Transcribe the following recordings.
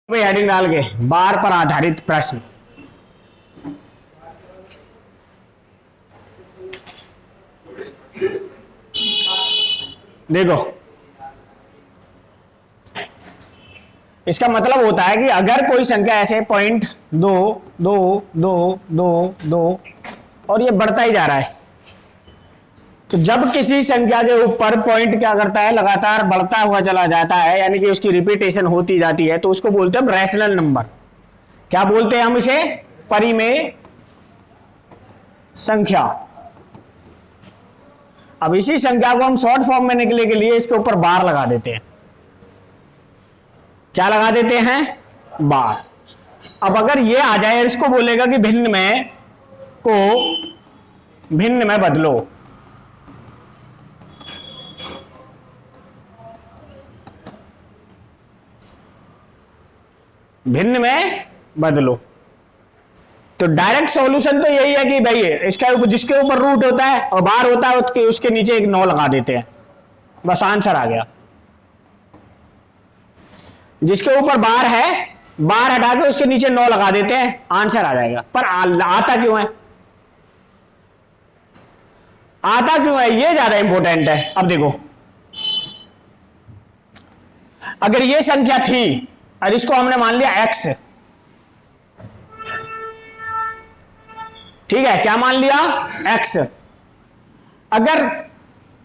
पे हेडिंग डाल के बार पर आधारित प्रश्न। देखो, इसका मतलब होता है कि अगर कोई संख्या ऐसे 0.22222 और ये बढ़ता ही जा रहा है, तो जब किसी संख्या के ऊपर पॉइंट क्या करता है, लगातार बढ़ता हुआ चला जाता है, यानी कि उसकी रिपीटेशन होती जाती है, तो उसको बोलते हैं रैशनल नंबर। क्या बोलते हैं हम इसे? परिमेय संख्या। अब इसी संख्या को हम शॉर्ट फॉर्म में निकलने के लिए इसके ऊपर बार लगा देते हैं। क्या लगा देते हैं? बार। अब अगर ये आ जाए, इसको बोलेगा कि भिन्न में को भिन्न में बदलो। भिन्न में बदलो। तो डायरेक्ट सॉल्यूशन तो यही है कि भाई इसका जिसके ऊपर रूट होता है और बार होता है उसके नीचे एक 9 लगा देते हैं, बस आंसर आ गया। जिसके ऊपर बार है, बार हटा के उसके नीचे 9 लगा देते हैं, आंसर आ जाएगा। पर आता क्यों है? आता क्यों है, ये ज्यादा इंपॉर्टेंट है। अब देखो, अगर ये संख्या थी और इसको हमने मान लिया x, ठीक है, क्या मान लिया? x। अगर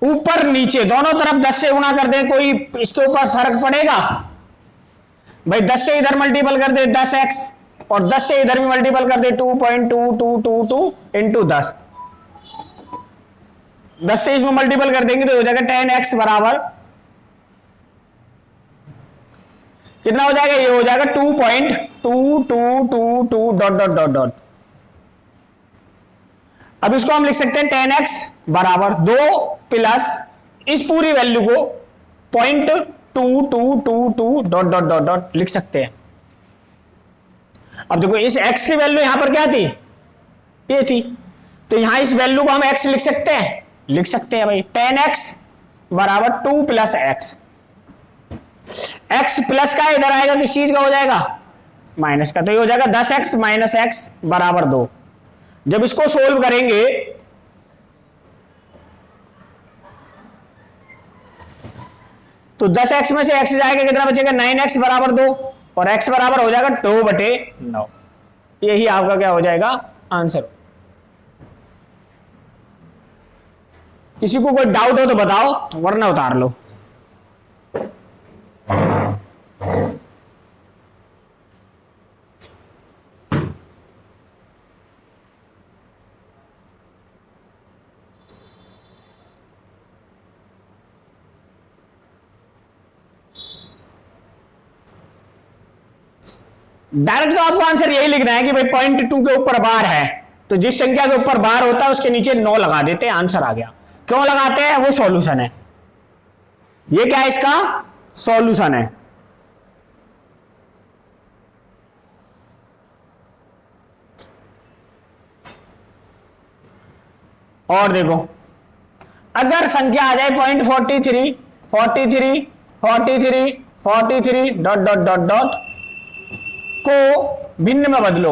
ऊपर नीचे दोनों तरफ 10 से गुणा कर दे, कोई इसके ऊपर फर्क पड़ेगा? भाई 10 से इधर मल्टीपल कर दे 10x और 10 से इधर भी मल्टीपल कर दे 2.2222 इंटू 10। 10 से इसमें मल्टीपल कर देंगे तो हो जाएगा 10x बराबर कितना हो जाएगा? ये हो जाएगा 2.2222 डॉट डॉट डॉट डॉट। अब इसको हम लिख सकते हैं 10x बराबर 2 प्लस इस पूरी वैल्यू को 0.2222 डॉट डॉट डॉट डॉट लिख सकते हैं। अब देखो, इस x की वैल्यू यहां पर क्या थी? ये थी, तो यहां इस वैल्यू को हम x लिख सकते हैं, लिख सकते हैं भाई। 10x बराबर 2 प्लस x। x प्लस का इधर आएगा, किस चीज का हो जाएगा? माइनस का। तो ये हो जाएगा 10x माइनस x बराबर 2। जब इसको सोल्व करेंगे तो 10x में से x जाएगा, कितना बचेगा? 9x बराबर 2 और x बराबर हो जाएगा 2/9। यही आपका क्या हो जाएगा? आंसर। किसी को कोई डाउट हो तो बताओ, वरना उतार लो। डायरेक्ट तो आपको आंसर यही लिखना है कि भाई 0.2 के ऊपर बार है, तो जिस संख्या के ऊपर बार होता है उसके नीचे 9 लगा देते हैं, आंसर आ गया। क्यों लगाते हैं? वो सॉल्यूशन है। ये क्या है? इसका सॉल्यूशन है। और देखो, अगर संख्या आ जाए 0.43 43 43 43 डॉट डॉट डॉट डॉट को भिन्न में बदलो।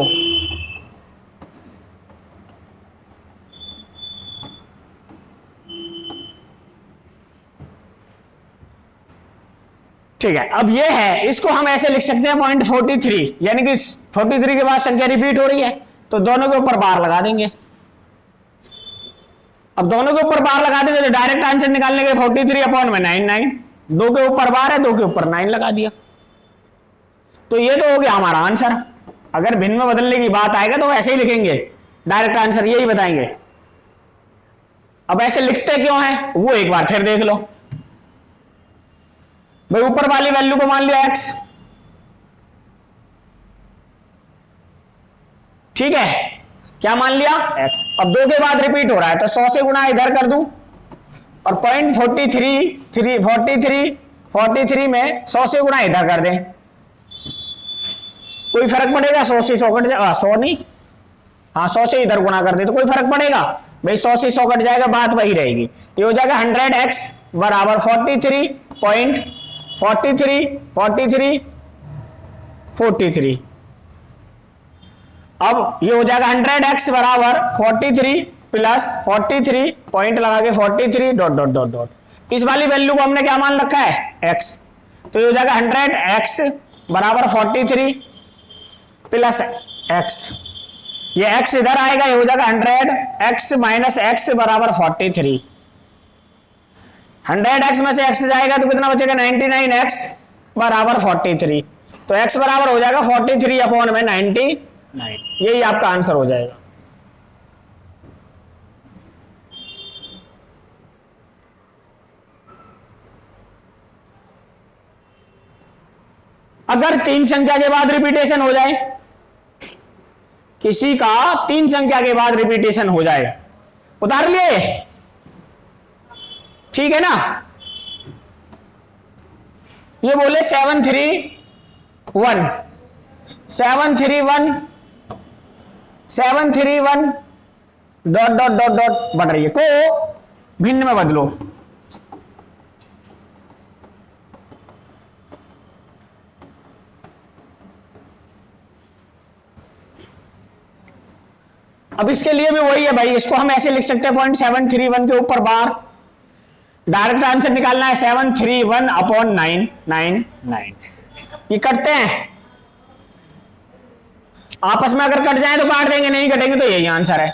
ठीक है, अब ये है, इसको हम ऐसे लिख सकते हैं 0.43, यानी कि 43 के बाद संख्या रिपीट हो रही है, तो दोनों के ऊपर बार लगा देंगे। अब दोनों के ऊपर बार लगा देंगे तो डायरेक्ट आंसर निकालने के 43/99। 2 के ऊपर बार है, 2 के ऊपर 9 लगा दिया, तो ये तो हो गया हमारा आंसर। अगर भिन्न में बदलने की बात आएगा तो ऐसे ही लिखेंगे, डायरेक्ट आंसर यही बताएंगे। अब ऐसे लिखते क्यों है वो एक बार फिर देख लो। भाई ऊपर वाली वैल्यू को मान लिया x, ठीक है, क्या मान लिया? x। अब 2 के बाद रिपीट हो रहा है तो 100 से गुणा इधर कर दूं और 0.43 में 100 से गुणा इधर कर दें, कोई फर्क पड़ेगा? 100 से 100 कट जाएगा, 100 नहीं, हाँ 100 से इधर गुणा कर दे तो कोई फर्क पड़ेगा? भाई 100 से 100 कट जाएगा, बात वही रहेगी। ये हो जाएगा 100x बराबर 43 43। अब ये हो जाएगा 100x बराबर 43 प्लस 43 पॉइंट लगा के 43 डॉट डॉट डॉट डॉट। इस वाली वैल्यू को हमने क्या मान रखा है, x। तो ये हो जाएगा 100x बराबर 43 प्लस x। ये x इधर आएगा, ये हो जाएगा 100x माइनस x बराबर 43। 100x में से x जाएगा तो कितना बचेगा, 99x बराबर 43। तो x बराबर हो जाएगा 43 अपॉन में 99। यही आपका आंसर हो जाएगा। अगर 3 संख्या के बाद रिपीटेशन हो जाए, किसी का 3 संख्या के बाद रिपीटेशन हो जाए, उतार लिए, ठीक है ना। ये बोले 731 731 731 डॉट डॉट डॉट डॉट बढ़ रही है, को भिन्न में बदलो। अब इसके लिए भी वही है भाई, इसको हम ऐसे लिख सकते हैं 0.731 के ऊपर बार। डायरेक्ट आंसर निकालना है 731 अपॉन 999। ये कटते हैं आपस में, अगर कट जाए तो काट देंगे, नहीं कटेंगे तो यही आंसर है।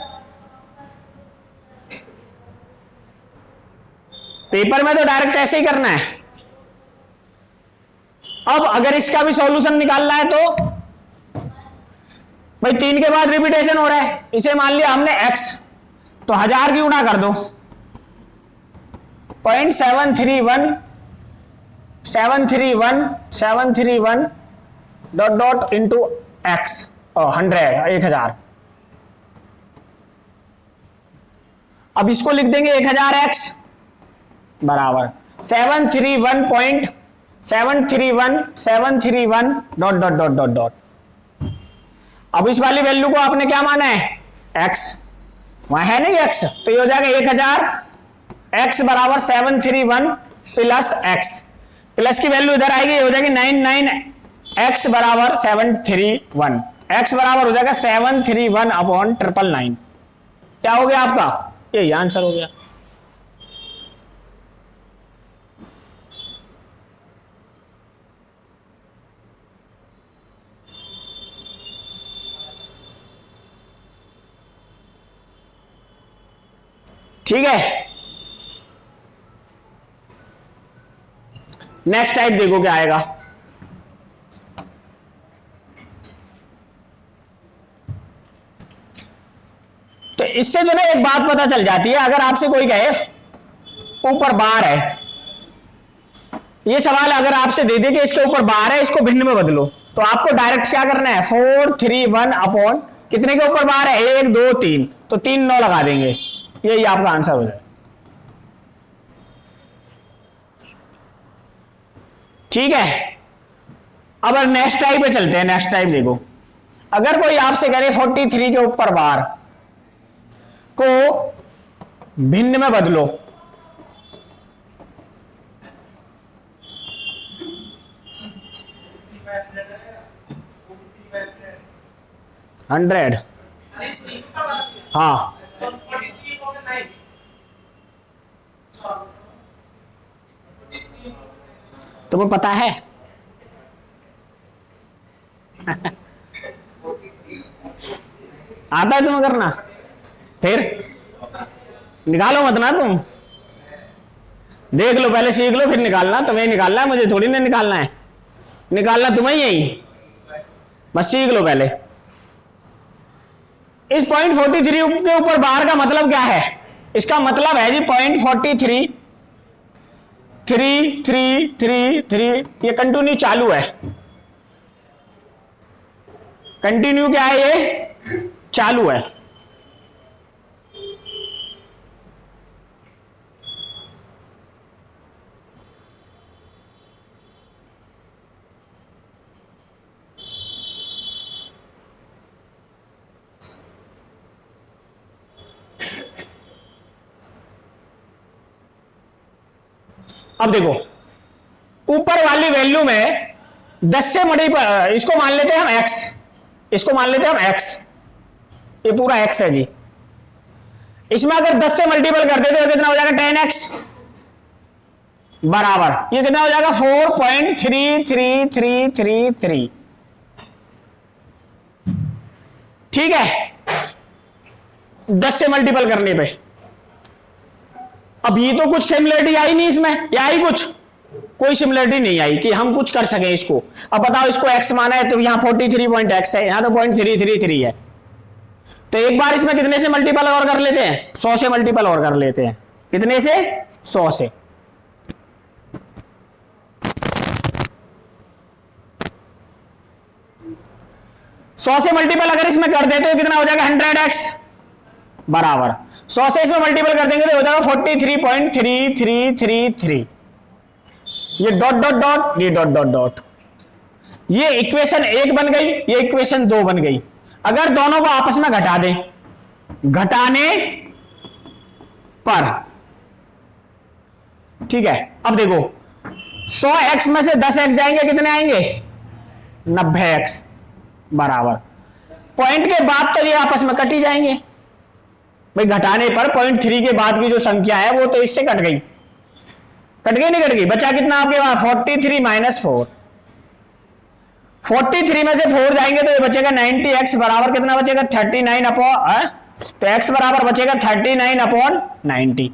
पेपर में तो डायरेक्ट ऐसे ही करना है। अब अगर इसका भी सॉल्यूशन निकालना है तो भाई 3 के बाद रिपीटेशन हो रहा है, इसे मान लिया हमने x, तो 1000 की गुणा कर दो 731 डॉट डॉट इंटू x 1000। अब इसको लिख देंगे 1000x बराबर 731 dot dot dot dot dot. अब इस वाली वैल्यू को आपने क्या माना है, x, वहां है नहीं x, तो ये हो जाएगा 1000 x बराबर 731 प्लस x, प्लस की वैल्यू इधर आएगी, ये हो जाएगी 99x बराबर 731, x बराबर हो जाएगा 731 अपॉन 999। क्या हो गया आपका, यही आंसर हो गया। ठीक है, नेक्स्ट टाइप देखो क्या आएगा। तो इससे जो ना एक बात पता चल जाती है, अगर आपसे कोई कहे ऊपर बार है, ये सवाल अगर आपसे दे दे कि इसके ऊपर बार है, इसको भिन्न में बदलो, तो आपको डायरेक्ट क्या करना है, 431 अपॉन कितने के ऊपर बार है, 1 2 3, तो 3 9 लगा देंगे, यही आपका आंसर हो जाए। ठीक है, अब नेक्स्ट टाइप पे चलते हैं। नेक्स्ट टाइप देखो, अगर कोई आपसे करे 43 के ऊपर बार को भिन्न में बदलो, हंड्रेड, हाँ तुम्हें पता है आता है तुम्हें करना, फिर निकालो मत ना, तुम देख लो पहले, सीख लो, फिर निकालना। तुम्हें निकालना है, मुझे थोड़ी ना निकालना है, निकालना तुम्हें यही, बस सीख लो पहले। इस 0.43 के ऊपर बार का मतलब क्या है, इसका मतलब है जी 0.43 3 3 3 3, ये कंटिन्यू चालू है, कंटिन्यू क्या है, ये चालू है। अब देखो ऊपर वाली वैल्यू में 10 से मल्टीपल, इसको मान लेते हैं हम x, इसको मान लेते हैं हम x, ये पूरा x है जी। इसमें अगर 10 से मल्टीपल कर देते तो कितना हो जाएगा 10x बराबर, ये कितना हो जाएगा 4.3333। ठीक है, 10 से मल्टीपल करने पे। अब ये तो कुछ सिमिलरिटी आई नहीं इसमें, या आई कुछ? कोई सिमिलरिटी नहीं आई कि हम कुछ कर सके इसको। अब बताओ, इसको x माना है तो यहां 43.x है, यहां तो 0.333 है। तो एक बार इसमें कितने से मल्टीपल और कर लेते हैं? 100 से मल्टीपल और कर लेते हैं। कितने से? 100 से। सौ से मल्टीपल अगर इसमें कर देते तो कितना हो जाएगा 100x बराबर 100 से इसमें मल्टीपल कर देंगे तो हो जाएगा 43.3333। ये डॉट डॉट डॉट, ये डॉट डॉट डॉट, ये इक्वेशन 1 बन गई, ये इक्वेशन 2 बन गई। अगर दोनों को आपस में घटा दें, घटाने पर, ठीक है, अब देखो 100x में से 10x जाएंगे, कितने आएंगे? 90x बराबर। पॉइंट के बाद तो ये आपस में कट ही जाएंगे भाई, घटाने पर 0.3 के बाद की जो संख्या है वो तो इससे कट गई, कट गई नहीं कट गई? बचा कितना आपके पास? 43 माइनस 4। 43 में से 4 जाएंगे तो ये बचेगा 90x बराबर कितना बचेगा? 39 अपॉन, तो x बराबर बचेगा 39/90।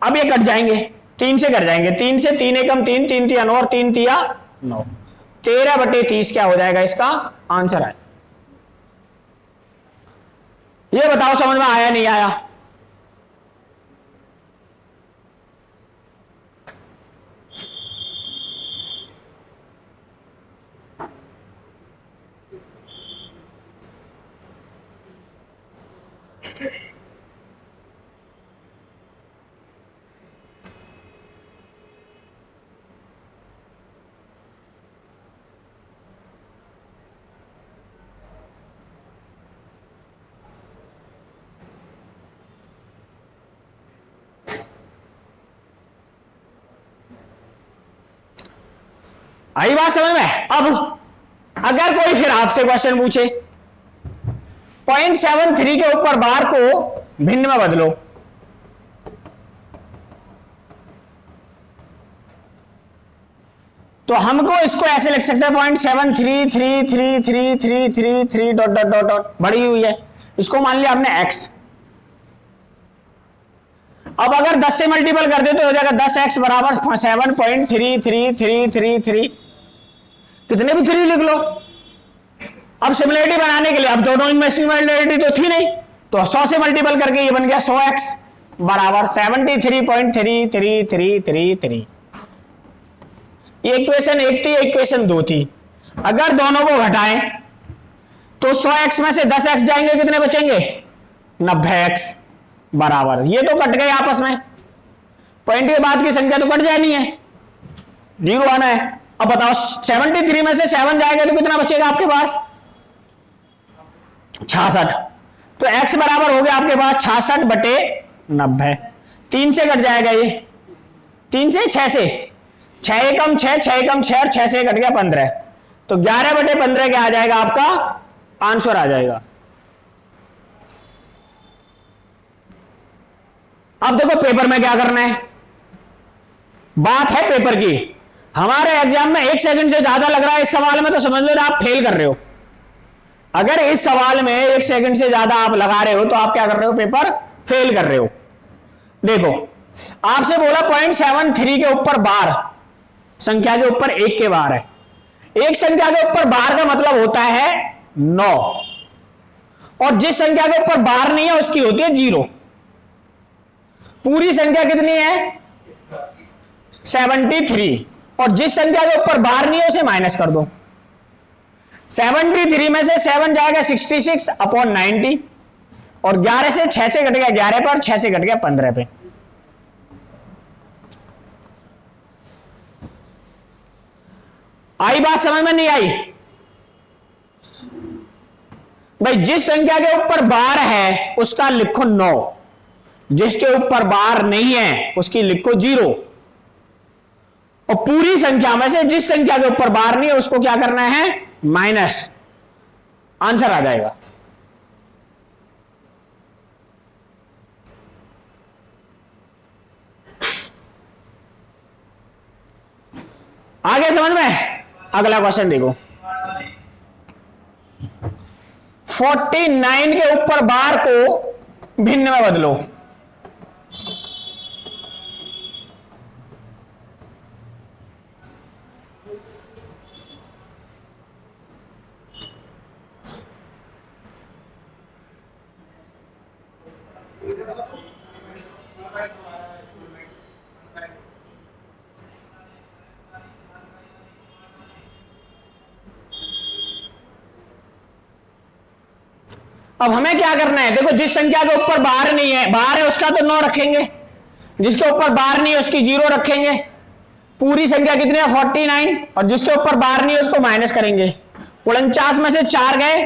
अब ये कट जाएंगे, 3 से कट जाएंगे, 3 से 3 एकम 3, 3 तिया 9 और 3 तिया 9, 13/30 क्या हो जाएगा इसका आंसर है। ये बताओ समझ में आया नहीं आया? आई बात समझ में? अब अगर कोई फिर आपसे क्वेश्चन पूछे 0.73 के ऊपर बार को भिन्न में बदलो, तो हमको इसको ऐसे लिख सकते हैं 0.73333333 डॉट डॉट डॉट डॉट बढ़ी हुई है, इसको मान लिया आपने x। अब अगर 10 से मल्टीपल कर दे तो हो जाएगा 10x बराबर 7.333333, कितने भी 3 लिख लो। अब सिमिलरिटी बनाने के लिए, अब दोनों इनमें सिमिलरिटी तो थी नहीं, तो 100 से मल्टीपल करके ये बन गया 100x बराबर 73.3333। ये इक्वेशन 1 थी, इक्वेशन 2 थी। अगर दोनों को घटाएं तो 100x में से 10x जाएंगे, कितने बचेंगे? 90x बराबर, ये तो कट गए आपस में, पॉइंट के बाद की संख्या तो कट जानी है, 0 आना है। अब बताओ 73 में से 7 जाएगा तो कितना बचेगा आपके पास? 66। तो x बराबर हो गया आपके पास 66/90। 3 से कट जाएगा ये, 3 से 6 से, 6 एकम 6, 6 एकम 6 और 6 से कट गया 15, तो 11/15 क्या आ जाएगा आपका आंसर आ जाएगा। अब देखो पेपर में क्या करना है, बात है पेपर की। हमारे एग्जाम में 1 सेकंड से ज्यादा लग रहा है इस सवाल में तो समझ लो आप फेल कर रहे हो। अगर इस सवाल में 1 सेकंड से ज्यादा आप लगा रहे हो तो आप क्या कर रहे हो? पेपर फेल कर रहे हो। देखो आपसे बोला 0.73 के ऊपर बार, संख्या के ऊपर 1 के बार है। एक संख्या के ऊपर बार का मतलब होता है 9, और जिस संख्या के ऊपर बार नहीं है उसकी होती है 0। पूरी संख्या कितनी है? 73, और जिस संख्या के ऊपर बार नहीं है उसे माइनस कर दो। 73 में से 7 जाएगा 66/90, और 11 से 6 से कट गया 11 पर, 6 से कट गया 15 पे। आई बात समझ में? नहीं आई भाई? जिस संख्या के ऊपर बार है उसका लिखो 9, जिसके ऊपर बार नहीं है उसकी लिखो 0, और पूरी संख्या में से जिस संख्या के ऊपर बार नहीं है उसको क्या करना है, माइनस, आंसर आ जाएगा। आगे समझ में? अगला क्वेश्चन देखो, 49 के ऊपर बार को भिन्न में बदलो। अब हमें क्या करना है, देखो जिस संख्या के ऊपर बार नहीं है, बार है उसका तो 9 रखेंगे, जिसके ऊपर बार नहीं है उसकी 0 रखेंगे। पूरी संख्या कितनी है 49, और जिसके ऊपर बार नहीं है उसको माइनस करेंगे। 49 में से 4 गए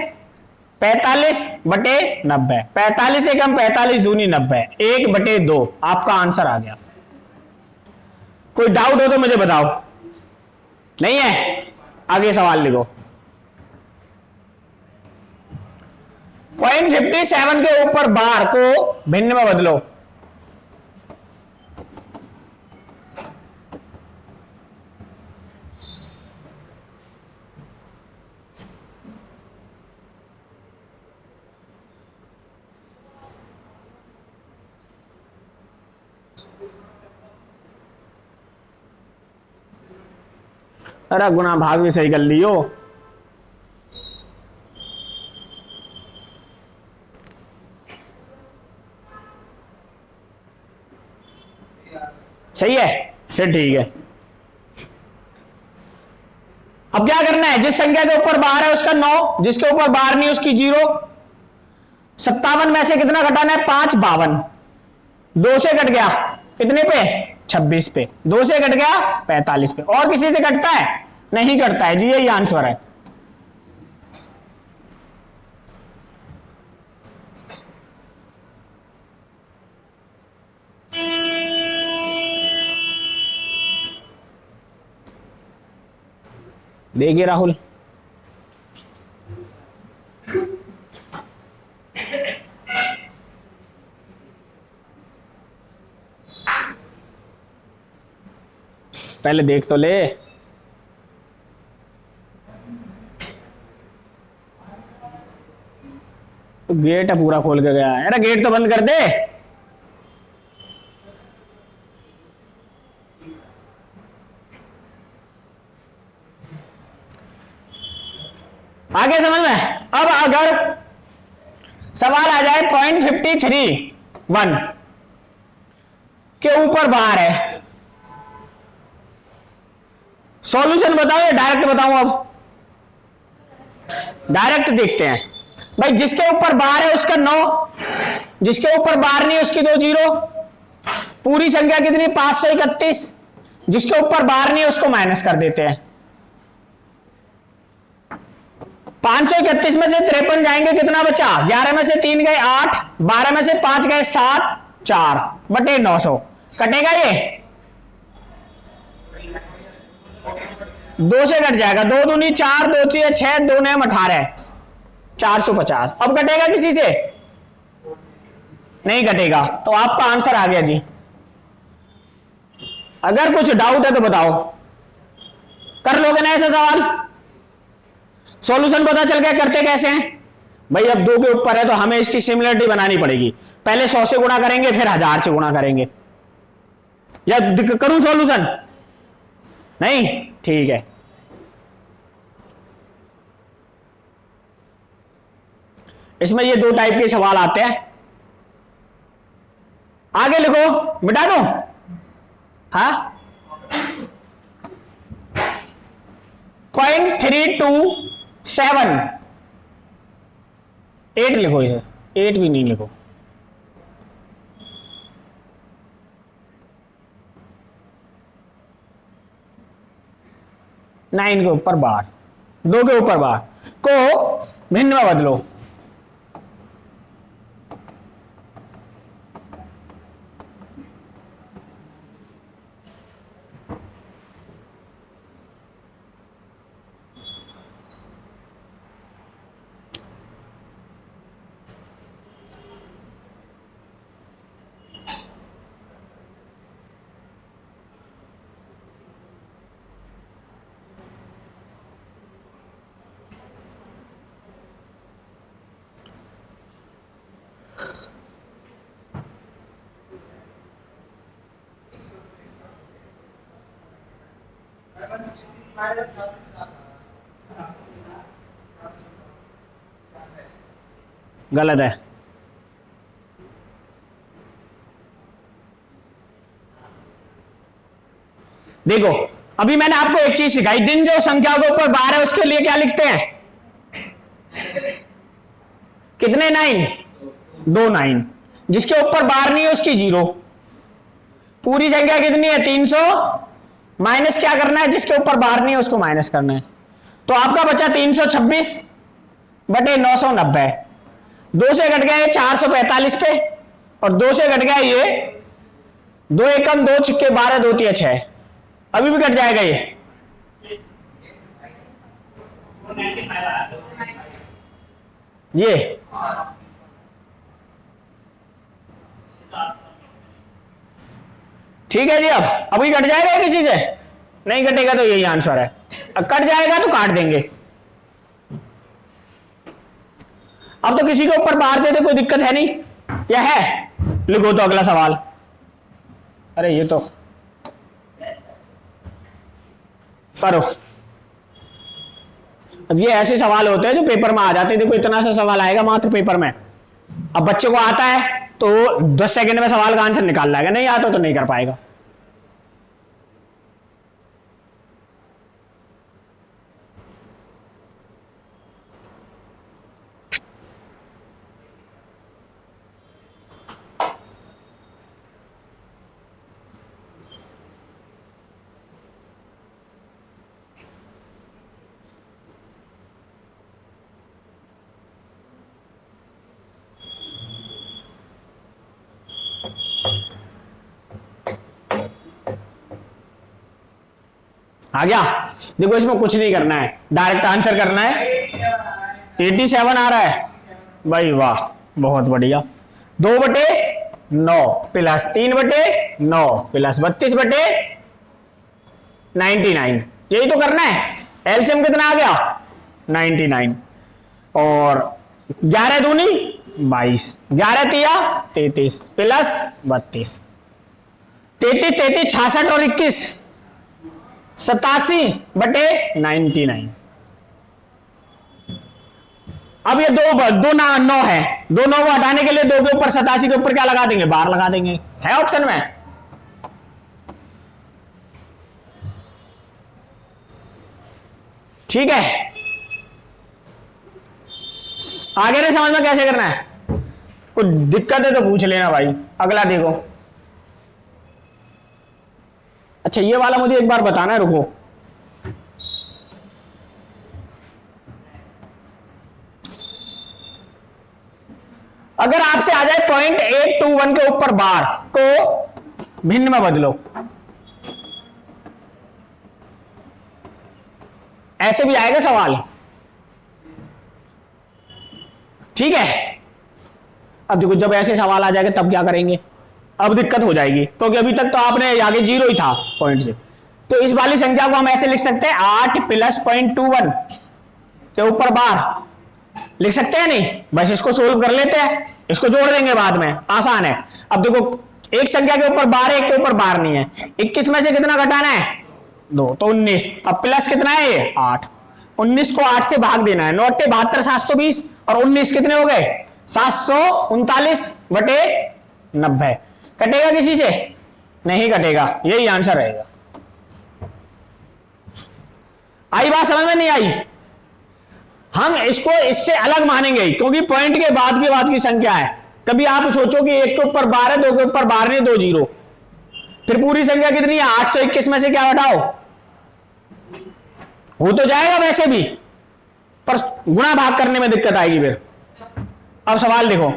45 बटे 90, 45 एकम 45 दूनी 90, 1 बटे 2 आपका आंसर आ गया। कोई डाउट हो तो मुझे बताओ, नहीं है? आगे सवाल लिखो। 0.57 के ऊपर बार को भिन्न में बदलो। अरे गुना भाग भी सही कर लियो। सही है, फिर ठीक है। अब क्या करना है, जिस संख्या के ऊपर बार है उसका 9, जिसके ऊपर बार नहीं उसकी 0। 57 में से कितना घटाना है, 5 52, 2 से कट गया कितने पे, 26 पे, 2 से कट गया 45 पे। और किसी से कटता है? नहीं कटता है जी, यही आंसर है। देखिए राहुल, पहले देख तो ले। तो गेट है पूरा खोल के गया है, अरे गेट तो बंद कर दे। आगे समझ में? अब अगर सवाल आ जाए 0.531 के ऊपर बार है, सॉल्यूशन बताओ या डायरेक्ट बताऊं? अब डायरेक्ट देखते हैं भाई। जिसके ऊपर बार है उसका 9, जिसके ऊपर बार नहीं उसकी 2 0। पूरी संख्या कितनी 531, जिसके ऊपर बार नहीं उसको माइनस कर देते हैं। 531 में से 53 जाएंगे, कितना बचा, 11 में से 3 गए 8, 12 में से 5 गए 7, 4 बटे 900 कटेगा ये, 2 से कट जाएगा, 2 दूनी 4, 2 6 6, 2 9 18, 450। अब कटेगा किसी से? नहीं कटेगा, तो आपका आंसर आ गया जी। अगर कुछ डाउट है तो बताओ, कर लोगे ना ऐसा सवाल? सॉल्यूशन पता चल गया करते कैसे हैं भाई? अब 2 के ऊपर है तो हमें इसकी सिमिलरिटी बनानी पड़ेगी। पहले 100 से गुणा करेंगे, फिर 1000 से गुणा करेंगे। या करूं सॉल्यूशन? नहीं, ठीक है। इसमें ये 2 टाइप के सवाल आते हैं। आगे लिखो, मिटा दो। हाँ, 0.327, 8 लिखो इसे, 8 भी नहीं लिखो। नाइन के ऊपर बार, 2 के ऊपर बार को भिन्न में बदलो। गलत है। देखो अभी मैंने आपको एक चीज सिखाई, दिन जो संख्या के ऊपर बार है उसके लिए क्या लिखते हैं, कितने 9, 2 9। जिसके ऊपर बार नहीं है उसकी 0। पूरी संख्या कितनी है 300, माइनस क्या करना है, जिसके ऊपर बार नहीं है उसको माइनस करना है। तो आपका बचा 326 बटे 990। 2 से घट गया ये 445 पे, और 2 से घट गया ये 2 एकम 2 छिक्के 12 2 तिया 6। अभी भी कट जाएगा ये, ठीक है जी। अब अभी कट जाएगा किसी से, नहीं कटेगा तो यही आंसर है। अब कट जाएगा तो काट देंगे। अब तो किसी के ऊपर बार दे दे कोई दिक्कत है नहीं, या है? लिखो तो अगला सवाल। अरे ये तो करो। अब ये ऐसे सवाल होते हैं जो पेपर में आ जाते हैं। देखो इतना सा सवाल आएगा मात्र पेपर में। अब बच्चे को आता है तो 10 सेकंड में सवाल का आंसर निकाल लाएगा, नहीं आता तो नहीं कर पाएगा। आ गया? देखो इसमें कुछ नहीं करना है, डायरेक्ट आंसर करना है। 87 आ रहा है भाई, वाह बहुत बढ़िया। 2/9 प्लस 3/9 प्लस 32/99, यही तो करना है। एलसीएम कितना आ गया 99, और 11 दूनी 22, 11 तिया 33 प्लस 32, 33 33 66 और 21 87/99। अब ये दो ना 9 है, 2 9 को हटाने के लिए 2 के ऊपर 87 के ऊपर क्या लगा देंगे, बार लगा देंगे, है ऑप्शन में। ठीक है, आगे नहीं समझ में कैसे करना है, कुछ दिक्कत है तो पूछ लेना भाई। अगला देखो। अच्छा ये वाला मुझे एक बार बताना है, रुको। अगर आपसे आ जाए 0.821 के ऊपर बार को भिन्न में बदलो, ऐसे भी आएगा सवाल। ठीक है, अब देखो जब ऐसे सवाल आ जाएगा तब क्या करेंगे, अब दिक्कत हो जाएगी, क्योंकि अभी तक तो आपने आगे 0 ही था पॉइंट से। तो इस वाली संख्या को हम ऐसे लिख सकते हैं 8 प्लस 0.21 के ऊपर बार लिख सकते हैं, नहीं बस इसको सोल्व कर लेते हैं, इसको जोड़ देंगे बाद में, आसान है। अब देखो एक संख्या के ऊपर बार है, एक के ऊपर बार नहीं है। 21 में से कितना घटाना है 2, तो 19। अब प्लस कितना है ये 8, 19 को 8 से भाग देना है, 9 72 720, और 19 कितने हो गए 739/90। कटेगा किसी से, नहीं कटेगा, यही आंसर रहेगा। आई बात समझ में, नहीं आई? हम इसको इससे अलग मानेंगे क्योंकि पॉइंट के बाद की संख्या है। कभी आप सोचो कि 1 के ऊपर बार है, 2 के ऊपर बार नहीं, 2 0, फिर पूरी संख्या कितनी है 821 में से क्या हटाओ, हो तो जाएगा वैसे भी, पर गुणा भाग करने में दिक्कत आएगी फिर। अब सवाल देखो।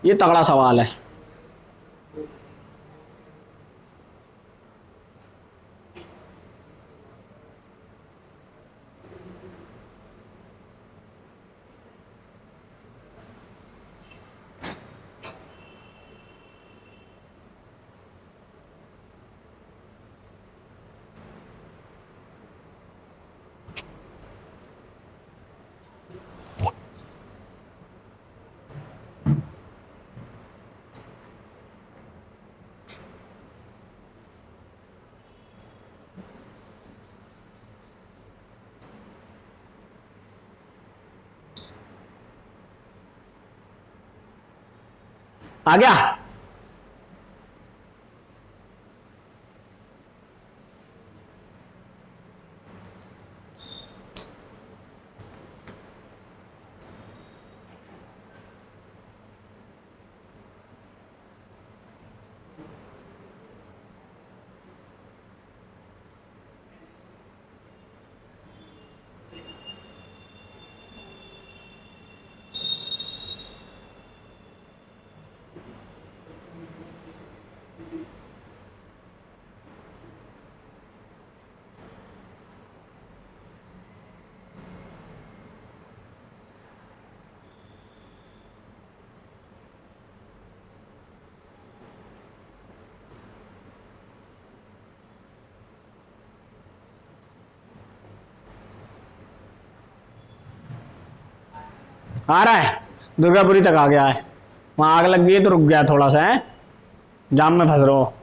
ये तगड़ा सवाल है। आ गया। आ रहा है, दुर्गापुरी तक आ गया है। वहां आग लग गई है तो रुक गया थोड़ा सा, है जाम में फंस रहा हो।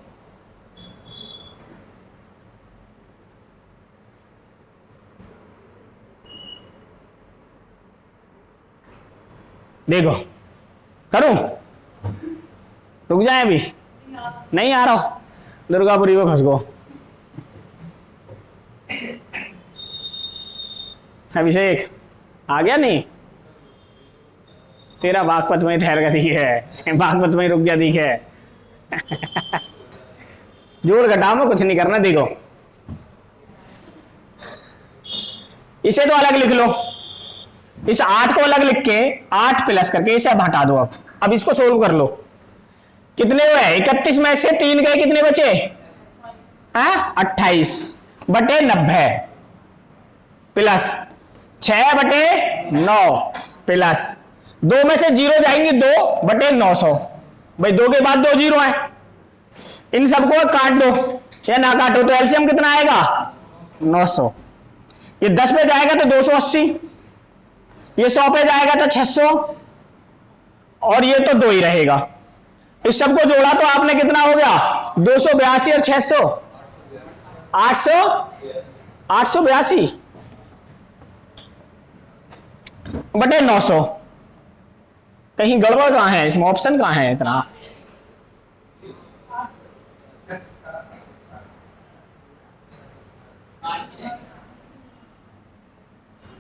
देखो करूं, रुक जाए अभी, नहीं आ रहा हो, दुर्गापुरी को फंस गो। अभिषेक आ गया नहीं, तेरा बागपत में ठहर गया दिख है, बागपत में रुक गया दिख है। जोड़ घटाव में कुछ नहीं करना। देखो इसे तो अलग लिख लो, इस 8 को अलग लिख के 8 प्लस करके इसे अब हटा दो। अब इसको सोल्व कर लो। कितने हुए 31 में से 3 गए, कितने बचे 28 बटे 90 प्लस 6 बटे 9 प्लस 2 में से 0 जाएंगे 2 बटे 900। भाई 2 के बाद 2 0 है, इन सबको काट दो या ना काटो तो एलसीएम कितना आएगा 900। ये 10 पे जाएगा तो 280, ये 100 पे जाएगा तो 600 और ये तो 2 ही रहेगा। इस सबको जोड़ा तो आपने कितना हो गया 282 और 600 882 बटे 900। कहीं गड़बड़ कहां है इसमें, ऑप्शन कहां है इतना।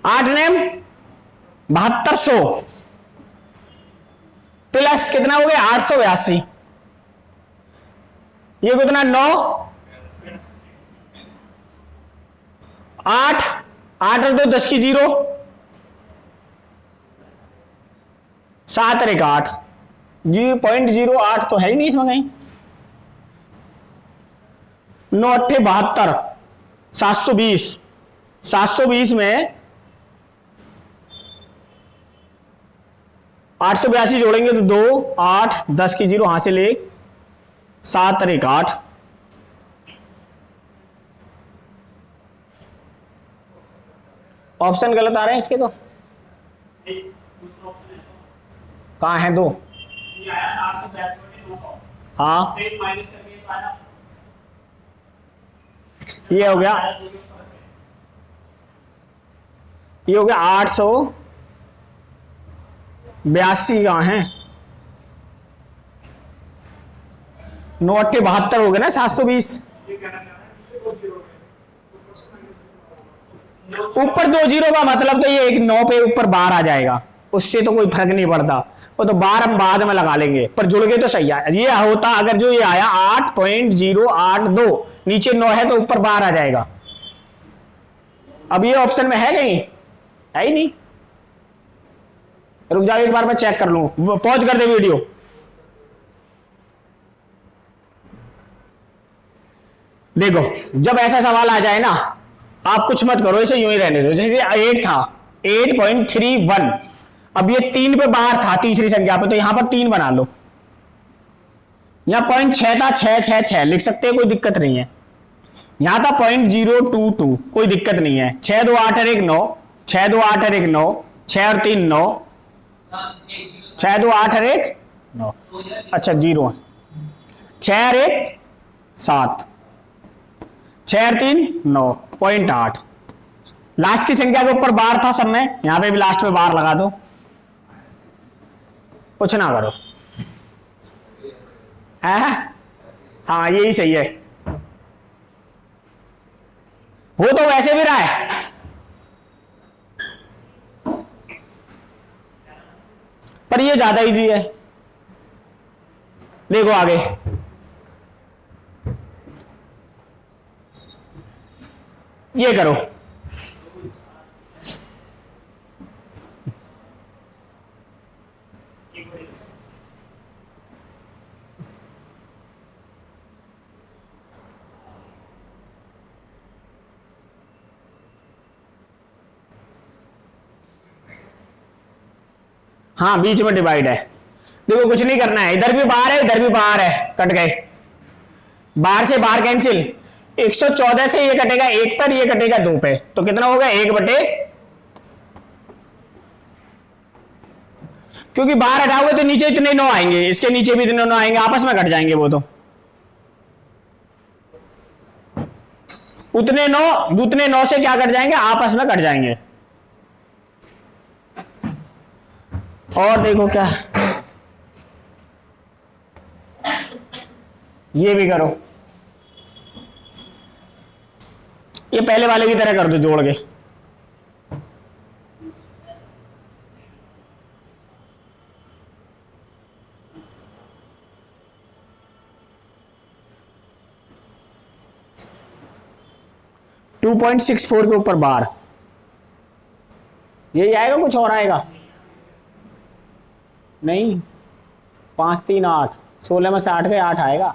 आठ नेम 7200 प्लस कितना हो गया 882, ये कितना 9 8 8 और 2 10 की 0 7 और 1 8 0.08 तो है ही नहीं इसमें कहीं। 9 8 72 720 720 में 882 जोड़ेंगे तो 2 8 10 की 0 हासिल 1 7 और 1 8। ऑप्शन गलत आ रहे हैं इसके तो, कहाँ है 2 हाँ ये हो गया, ये हो गया 882 कहाँ है 9 8 72 हो गए ना 720। ऊपर 2 0 का मतलब तो ये एक 9 पे ऊपर बार आ जाएगा, उससे तो कोई फर्क नहीं पड़ता, वो तो बार हम बाद में लगा लेंगे, पर जुड़ गए तो सही है। ये होता अगर जो ये आया 8.082 नीचे 9 है तो ऊपर बार आ जाएगा। अब ये ऑप्शन में है कहीं, है ही नहीं। रुक जाओ एक बार मैं चेक कर लूं, पॉज कर दे वीडियो। देखो जब ऐसा सवाल आ जाए ना आप कुछ मत करो, इसे यूं ही रहने दो। जैसे 8 था 8.31, अब ये 3 पे बाहर था तीसरी संख्या पे, तो यहां पर 3 बना लो। यहां 0.6 था 6 लिख सकते हैं, कोई दिक्कत नहीं है। यहां था 0.022, कोई दिक्कत नहीं है। 6 2 8 और 1 9 6 2 8 और 1 9 6 और 3 9 6 2 8 और 1 9 अच्छा 0 है 6 और 1 7 6 और 3 9.8। लास्ट की संख्या के ऊपर बार था सब में, यहां पे भी लास्ट में बार लगा दो, कुछ ना करो। है? हाँ यही सही है। हो तो वैसे भी रहा है, पर ये ज्यादा इजी है। देखो आगे, ये करो, हाँ बीच में डिवाइड है। देखो कुछ नहीं करना है, इधर भी बाहर है इधर भी बाहर है, कट गए, बाहर से बाहर कैंसिल। 114 से ये कटेगा 1 पर, ये कटेगा 2 पे, तो कितना होगा 1 बटे, क्योंकि बाहर हटाओगे तो नीचे इतने 9 आएंगे, इसके नीचे भी इतने 9 आएंगे, आपस में कट जाएंगे वो, तो उतने 9 से क्या कट जाएंगे, आपस में कट जाएंगे। और देखो क्या, ये भी करो, ये पहले वाले की तरह कर दो जोड़ के। टू 2.64 के ऊपर बार, यही आएगा, कुछ और आएगा नहीं। 5 3 8, 16 में से 8 गए, 8 आएगा।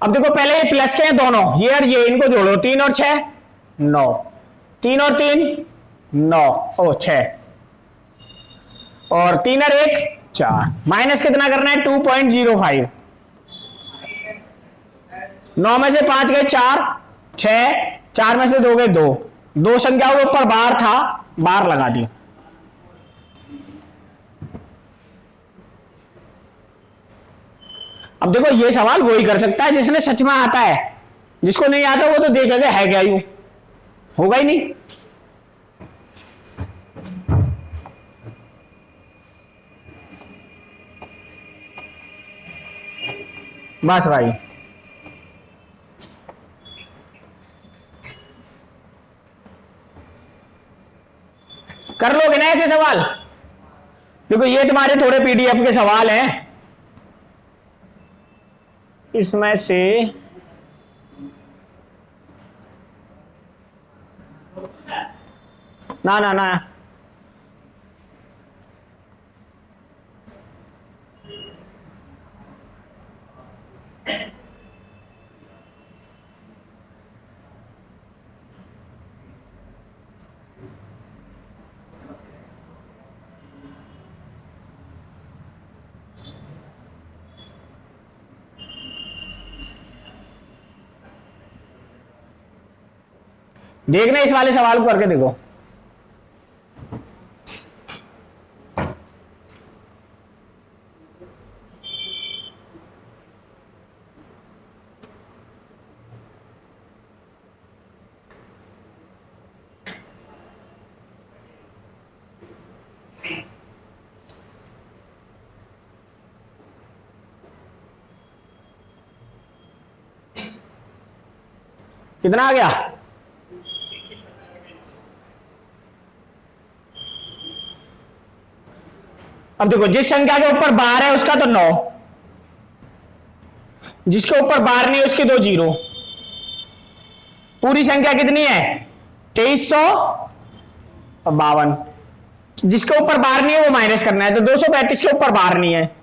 अब देखो पहले ये प्लस के हैं दोनों, ये और ये, इनको जोड़ो, 3 और 6 9, 3 और 3 9, ओ 6, और 3 और 1 4, माइनस कितना करना है 2.05, 9 में से 5 गए 4, 6, 4 में से 2 गए 2, 2 संख्याओं के ऊपर बार था, बार लगा दी। अब देखो ये सवाल वही कर सकता है जिसने सच में आता है, जिसको नहीं आता वो तो देखेगा है क्या, यूं होगा ही नहीं। बस भाई, कर लोगे ना ऐसे सवाल। देखो ये तुम्हारे थोड़े पीडीएफ के सवाल हैं, इसमें से ना ना ना, देखना इस वाले सवाल को करके देखो। कितना आ गया, अब देखो जिस संख्या के ऊपर बार है उसका तो 9, जिसके ऊपर बार नहीं है उसकी 2 0, पूरी संख्या कितनी है 2352, जिसके ऊपर बार नहीं है वो माइनस करना है, तो 235 के ऊपर बार नहीं है,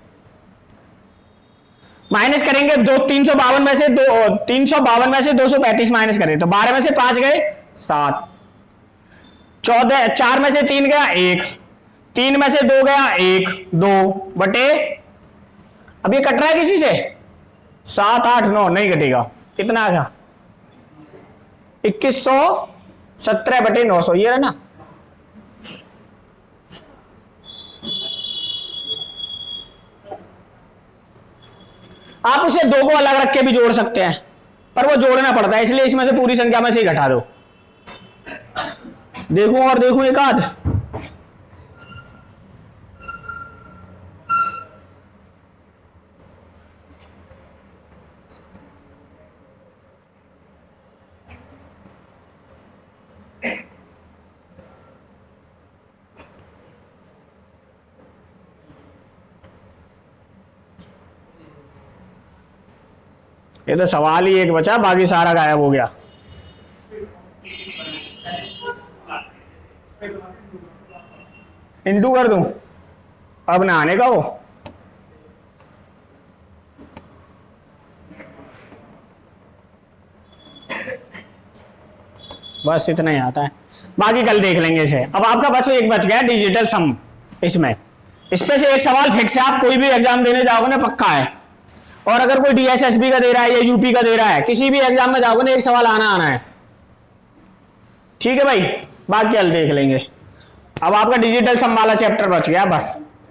माइनस करेंगे, 352 में से 352 में से 235 माइनस करें तो 12 में से 5 गए 7, 14, 4 में से 3 गया 1, 3 में से 2 गया 1 2 बटे, अब ये कट रहा है किसी से 7 8 9 नहीं कटेगा, कितना आ गया 2117 बटे 900, ये है ना। आप उसे 2 को अलग रख के भी जोड़ सकते हैं, पर वो जोड़ना पड़ता है, इसलिए इसमें से पूरी संख्या में से ही घटा दो। देखूं और देखूं एक आध। ये तो सवाल ही एक बचा, बाकी सारा गायब हो गया। इंटू कर दूं, अब ना आने का वो। बस इतना ही आता है, बाकी कल देख लेंगे इसे। अब आपका बस एक बच गया डिजिटल सम। इसमें इस पे से एक सवाल फिक्स है, आप कोई भी एग्जाम देने जाओगे ना पक्का है। और अगर कोई डीएसएसबी का दे रहा है या यूपी का दे रहा है, किसी भी एग्जाम में जाओगे ना एक सवाल आना आना है। ठीक है भाई, बाकी कल देख लेंगे। अब आपका डिजिटल सम वाला चैप्टर बच गया बस।